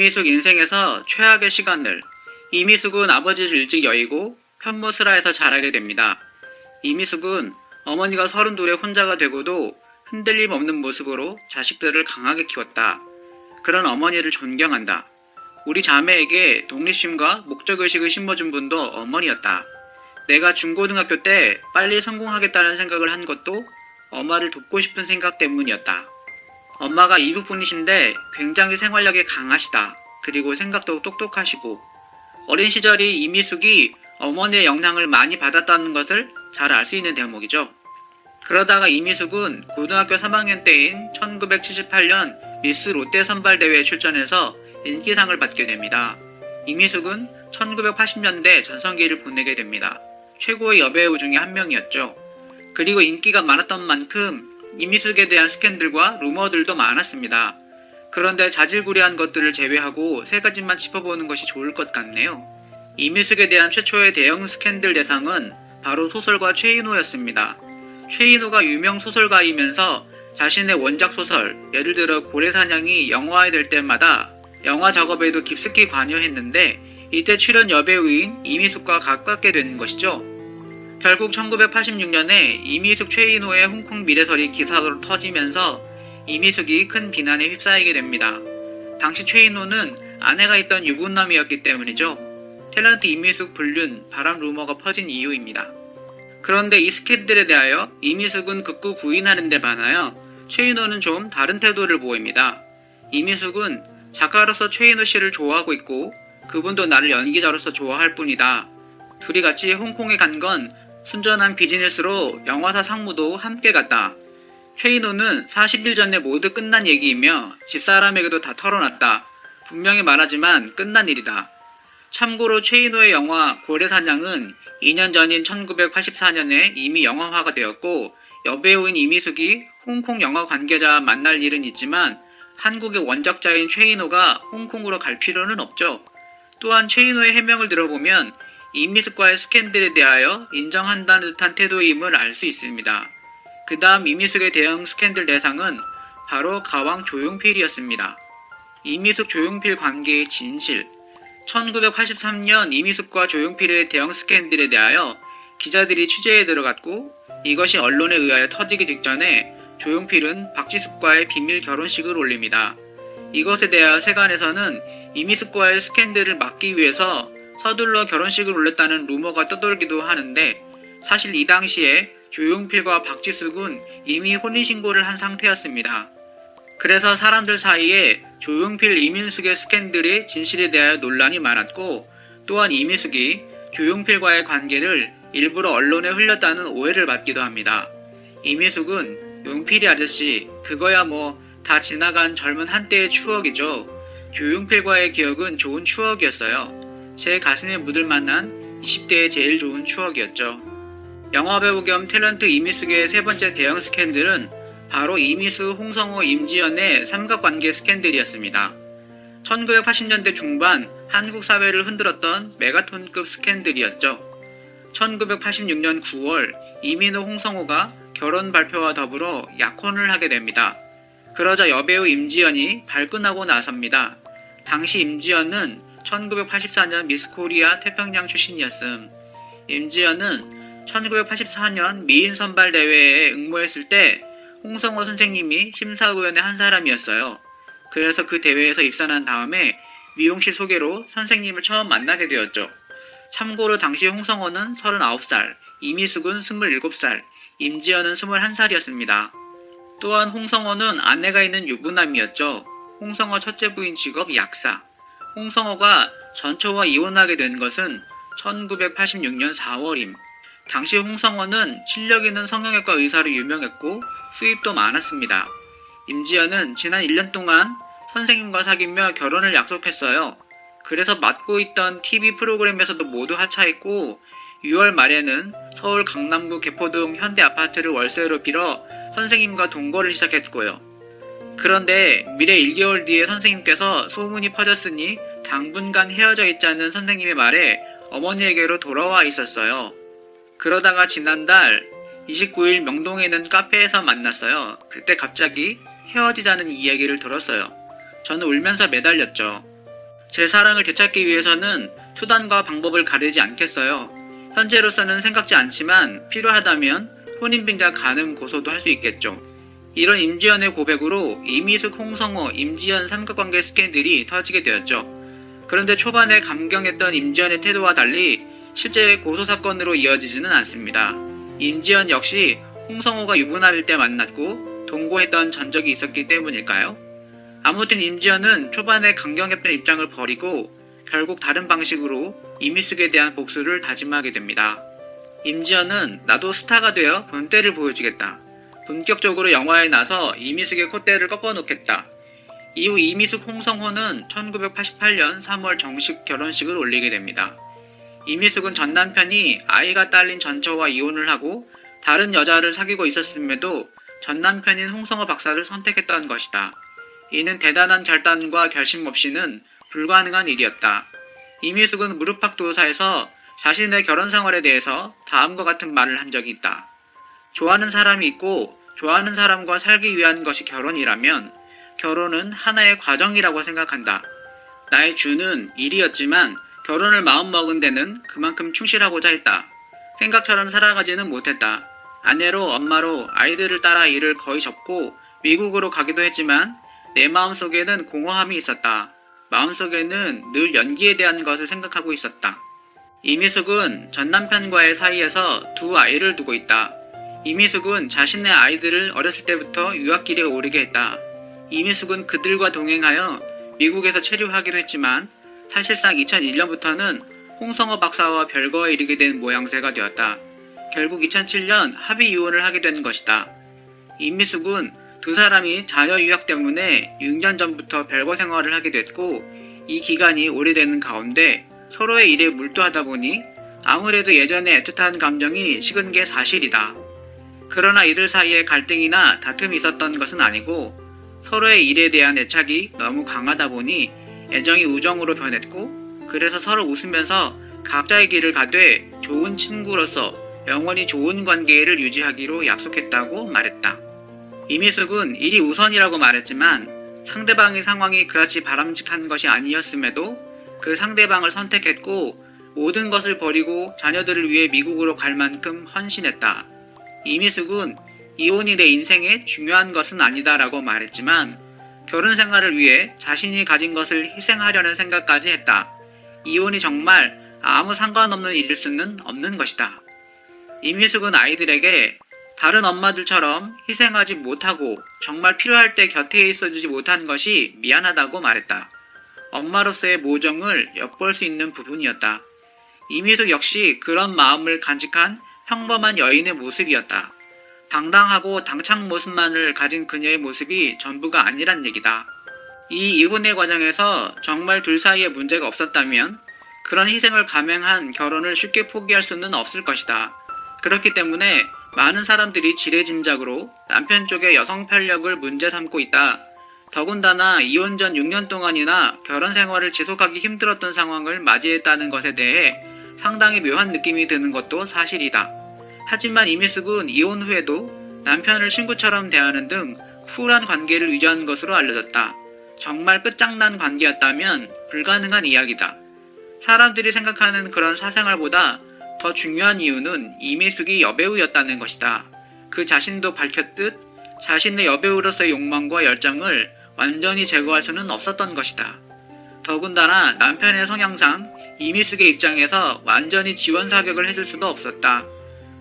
이미숙 인생에서 최악의 시간을. 이미숙은 아버지를 일찍 여의고 편모스라에서 자라게 됩니다. 이미숙은 어머니가 32에 혼자가 되고도 흔들림 없는 모습으로 자식들을 강하게 키웠다. 그런 어머니를 존경한다. 우리 자매에게 독립심과 목적의식을 심어준 분도 어머니였다. 내가 중고등학교 때 빨리 성공하겠다는 생각을 한 것도 엄마를 돕고 싶은 생각 때문이었다. 엄마가 이북분이신데 굉장히 생활력이 강하시다. 그리고 생각도 똑똑하시고 어린 시절이 이미숙이 어머니의 영향을 많이 받았다는 것을 잘 알 수 있는 대목이죠. 그러다가 이미숙은 고등학교 3학년 때인 1978년 미스 롯데 선발대회에 출전해서 인기상을 받게 됩니다. 이미숙은 1980년대 전성기를 보내게 됩니다. 최고의 여배우 중에 한 명이었죠. 그리고 인기가 많았던 만큼 이미숙에 대한 스캔들과 루머들도 많았습니다. 그런데 자질구레한 것들을 제외하고 세 가지만 짚어보는 것이 좋을 것 같네요. 이미숙에 대한 최초의 대형 스캔들 대상은 바로 소설가 최인호였습니다. 최인호가 유명 소설가이면서 자신의 원작 소설, 예를 들어 고래사냥이 영화화될 때마다 영화 작업에도 깊숙이 관여했는데 이때 출연 여배우인 이미숙과 가깝게 되는 것이죠. 결국 1986년에 이미숙 최인호의 홍콩 미래설이 기사로 터지면서 이미숙이 큰 비난에 휩싸이게 됩니다. 당시 최인호는 아내가 있던 유부남이었기 때문이죠. 탤런트 이미숙 불륜, 바람 루머가 퍼진 이유입니다. 그런데 이 스캔들에 대하여 이미숙은 극구 부인하는 데 반하여 최인호는 좀 다른 태도를 보입니다. 이미숙은 작가로서 최인호 씨를 좋아하고 있고 그분도 나를 연기자로서 좋아할 뿐이다. 둘이 같이 홍콩에 간 건 순전한 비즈니스로 영화사 상무도 함께 갔다. 최인호는 40일 전에 모두 끝난 얘기이며 집사람에게도 다 털어놨다. 분명히 말하지만 끝난 일이다. 참고로 최인호의 영화 고래사냥은 2년 전인 1984년에 이미 영화화가 되었고 여배우인 이미숙이 홍콩 영화 관계자와 만날 일은 있지만 한국의 원작자인 최인호가 홍콩으로 갈 필요는 없죠. 또한 최인호의 해명을 들어보면 이미숙과의 스캔들에 대하여 인정한다는 듯한 태도임을 알 수 있습니다. 그 다음 이미숙의 대형 스캔들 대상은 바로 가왕 조용필이었습니다. 이미숙 조용필 관계의 진실. 1983년 이미숙과 조용필의 대형 스캔들에 대하여 기자들이 취재에 들어갔고 이것이 언론에 의하여 터지기 직전에 조용필은 박지숙과의 비밀 결혼식을 올립니다. 이것에 대하여 세간에서는 이미숙과의 스캔들을 막기 위해서 서둘러 결혼식을 올렸다는 루머가 떠돌기도 하는데 사실 이 당시에 조용필과 박지숙은 이미 혼인신고를 한 상태였습니다. 그래서 사람들 사이에 조용필 이민숙의 스캔들의 진실에 대하여 논란이 많았고 또한 이민숙이 조용필과의 관계를 일부러 언론에 흘렸다는 오해를 받기도 합니다. 이민숙은 용필이 아저씨 그거야 뭐 다 지나간 젊은 한때의 추억이죠. 조용필과의 기억은 좋은 추억이었어요. 제 가슴에 묻을 만한 20대의 제일 좋은 추억이었죠. 영화배우 겸 탤런트 이민숙의 세 번째 대형 스캔들은 바로 이미숙, 홍성호, 임지연의 삼각관계 스캔들이었습니다. 1980년대 중반 한국 사회를 흔들었던 메가톤급 스캔들이었죠. 1986년 9월 이민호, 홍성호가 결혼 발표와 더불어 약혼을 하게 됩니다. 그러자 여배우 임지연이 발끈하고 나섭니다. 당시 임지연은 1984년 미스코리아 태평양 출신이었음. 임지연은 1984년 미인 선발 대회에 응모했을 때 홍성호 선생님이 심사위원의 한 사람이었어요. 그래서 그 대회에서 입선한 다음에 미용실 소개로 선생님을 처음 만나게 되었죠. 참고로 당시 홍성호는 39살, 이미숙은 27살, 임지연은 21살이었습니다. 또한 홍성호는 아내가 있는 유부남이었죠. 홍성호 첫째 부인 직업 약사. 홍성호가 전처와 이혼하게 된 것은 1986년 4월임. 당시 홍성호는 실력 있는 성형외과 의사로 유명했고 수입도 많았습니다. 임지연은 지난 1년 동안 선생님과 사귀며 결혼을 약속했어요. 그래서 맡고 있던 TV 프로그램에서도 모두 하차했고 6월 말에는 서울 강남구 개포동 현대아파트를 월세로 빌어 선생님과 동거를 시작했고요. 그런데 미래 1개월 뒤에 선생님께서 소문이 퍼졌으니 당분간 헤어져 있자는 선생님의 말에 어머니에게로 돌아와 있었어요. 그러다가 지난달 29일 명동에 있는 카페에서 만났어요. 그때 갑자기 헤어지자는 이야기를 들었어요. 저는 울면서 매달렸죠. 제 사랑을 되찾기 위해서는 수단과 방법을 가리지 않겠어요. 현재로서는 생각지 않지만 필요하다면 혼인빙자 간음 고소도 할 수 있겠죠. 이런 임지연의 고백으로 이미숙, 홍성호, 임지연 삼각관계 스캔들이 터지게 되었죠. 그런데 초반에 감경했던 임지연의 태도와 달리 실제 고소사건으로 이어지지는 않습니다. 임지연 역시 홍성호가 유부남일 때 만났고 동거했던 전적이 있었기 때문일까요? 아무튼 임지연은 초반에 강경했던 입장을 버리고 결국 다른 방식으로 이미숙에 대한 복수를 다짐하게 됩니다. 임지연은 나도 스타가 되어 본때를 보여주겠다. 본격적으로 영화에 나서 이미숙의 콧대를 꺾어놓겠다. 이후 이미숙, 홍성호는 1988년 3월 정식 결혼식을 올리게 됩니다. 이미숙은 전 남편이 아이가 딸린 전처와 이혼을 하고 다른 여자를 사귀고 있었음에도 전 남편인 홍성호 박사를 선택했던 것이다. 이는 대단한 결단과 결심 없이는 불가능한 일이었다. 이미숙은 무릎팍도사에서 자신의 결혼 생활에 대해서 다음과 같은 말을 한 적이 있다. 좋아하는 사람이 있고 좋아하는 사람과 살기 위한 것이 결혼이라면 결혼은 하나의 과정이라고 생각한다. 나의 주는 일이었지만 결혼을 마음먹은 데는 그만큼 충실하고자 했다. 생각처럼 살아가지는 못했다. 아내로 엄마로 아이들을 따라 일을 거의 접고 미국으로 가기도 했지만 내 마음속에는 공허함이 있었다. 마음속에는 늘 연기에 대한 것을 생각하고 있었다. 이미숙은 전 남편과의 사이에서 두 아이를 두고 있다. 이미숙은 자신의 아이들을 어렸을 때부터 유학길에 오르게 했다. 이미숙은 그들과 동행하여 미국에서 체류하기도 했지만 사실상 2001년부터는 홍성호 박사와 별거에 이르게 된 모양새가 되었다. 결국 2007년 합의 이혼을 하게 된 것이다. 이미숙은 두 사람이 자녀 유학 때문에 6년 전부터 별거 생활을 하게 됐고 이 기간이 오래되는 가운데 서로의 일에 몰두하다 보니 아무래도 예전에 애틋한 감정이 식은 게 사실이다. 그러나 이들 사이에 갈등이나 다툼이 있었던 것은 아니고 서로의 일에 대한 애착이 너무 강하다 보니 애정이 우정으로 변했고 그래서 서로 웃으면서 각자의 길을 가되 좋은 친구로서 영원히 좋은 관계를 유지하기로 약속했다고 말했다. 이미숙은 일이 우선이라고 말했지만 상대방의 상황이 그렇지 바람직한 것이 아니었음에도 그 상대방을 선택했고 모든 것을 버리고 자녀들을 위해 미국으로 갈 만큼 헌신했다. 이미숙은 이혼이 내 인생에 중요한 것은 아니다라고 말했지만 결혼 생활을 위해 자신이 가진 것을 희생하려는 생각까지 했다. 이혼이 정말 아무 상관없는 일일 수는 없는 것이다. 이미숙은 아이들에게 다른 엄마들처럼 희생하지 못하고 정말 필요할 때 곁에 있어주지 못한 것이 미안하다고 말했다. 엄마로서의 모정을 엿볼 수 있는 부분이었다. 이미숙 역시 그런 마음을 간직한 평범한 여인의 모습이었다. 당당하고 당찬 모습만을 가진 그녀의 모습이 전부가 아니란 얘기다. 이 이혼의 과정에서 정말 둘 사이에 문제가 없었다면 그런 희생을 감행한 결혼을 쉽게 포기할 수는 없을 것이다. 그렇기 때문에 많은 사람들이 지레짐작으로 남편 쪽의 여성 편력을 문제 삼고 있다. 더군다나 이혼 전 6년 동안이나 결혼 생활을 지속하기 힘들었던 상황을 맞이했다는 것에 대해 상당히 묘한 느낌이 드는 것도 사실이다. 하지만 이미숙은 이혼 후에도 남편을 친구처럼 대하는 등 쿨한 관계를 유지한 것으로 알려졌다. 정말 끝장난 관계였다면 불가능한 이야기다. 사람들이 생각하는 그런 사생활보다 더 중요한 이유는 이미숙이 여배우였다는 것이다. 그 자신도 밝혔듯 자신의 여배우로서의 욕망과 열정을 완전히 제거할 수는 없었던 것이다. 더군다나 남편의 성향상 이미숙의 입장에서 완전히 지원 사격을 해줄 수도 없었다.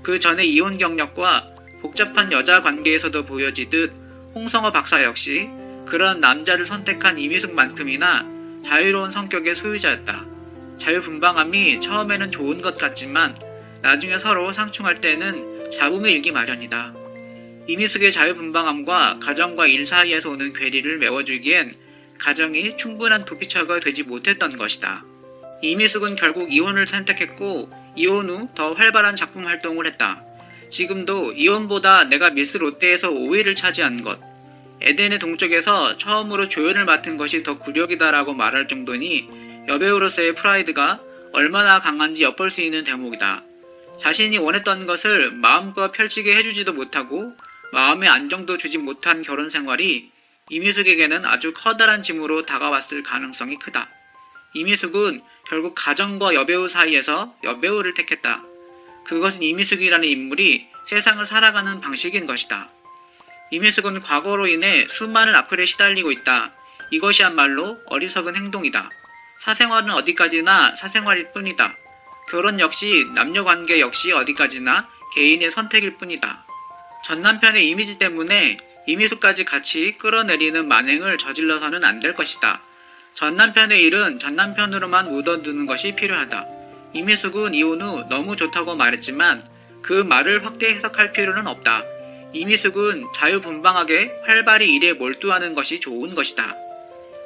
그 전에 이혼 경력과 복잡한 여자 관계에서도 보여지듯 홍성호 박사 역시 그런 남자를 선택한 이미숙만큼이나 자유로운 성격의 소유자였다. 자유분방함이 처음에는 좋은 것 같지만 나중에 서로 상충할 때는 잡음이 일기 마련이다. 이미숙의 자유분방함과 가정과 일 사이에서 오는 괴리를 메워주기엔 가정이 충분한 도피처가 되지 못했던 것이다. 이미숙은 결국 이혼을 선택했고 이혼 후 더 활발한 작품 활동을 했다. 지금도 이혼보다 내가 미스 롯데에서 5위를 차지한 것, 에덴의 동쪽에서 처음으로 조연을 맡은 것이 더 굴욕이다라고 말할 정도니 여배우로서의 프라이드가 얼마나 강한지 엿볼 수 있는 대목이다. 자신이 원했던 것을 마음껏 펼치게 해주지도 못하고 마음의 안정도 주지 못한 결혼 생활이 이미숙에게는 아주 커다란 짐으로 다가왔을 가능성이 크다. 이미숙은 결국 가정과 여배우 사이에서 여배우를 택했다. 그것은 이미숙이라는 인물이 세상을 살아가는 방식인 것이다. 이미숙은 과거로 인해 수많은 악플에 시달리고 있다. 이것이야말로 어리석은 행동이다. 사생활은 어디까지나 사생활일 뿐이다. 결혼 역시 남녀관계 역시 어디까지나 개인의 선택일 뿐이다. 전남편의 이미지 때문에 이미숙까지 같이 끌어내리는 만행을 저질러서는 안 될 것이다. 전남편의 일은 전남편으로만 묻어두는 것이 필요하다. 이미숙은 이혼 후 너무 좋다고 말했지만 그 말을 확대 해석할 필요는 없다. 이미숙은 자유분방하게 활발히 일에 몰두하는 것이 좋은 것이다.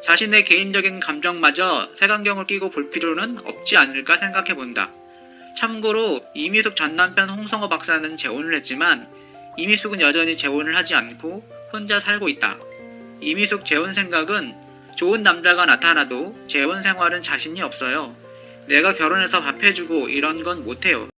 자신의 개인적인 감정마저 색안경을 끼고 볼 필요는 없지 않을까 생각해본다. 참고로 이미숙 전남편 홍성호 박사는 재혼을 했지만 이미숙은 여전히 재혼을 하지 않고 혼자 살고 있다. 이미숙 재혼 생각은 좋은 남자가 나타나도 재혼 생활은 자신이 없어요. 내가 결혼해서 밥 해주고 이런 건 못해요.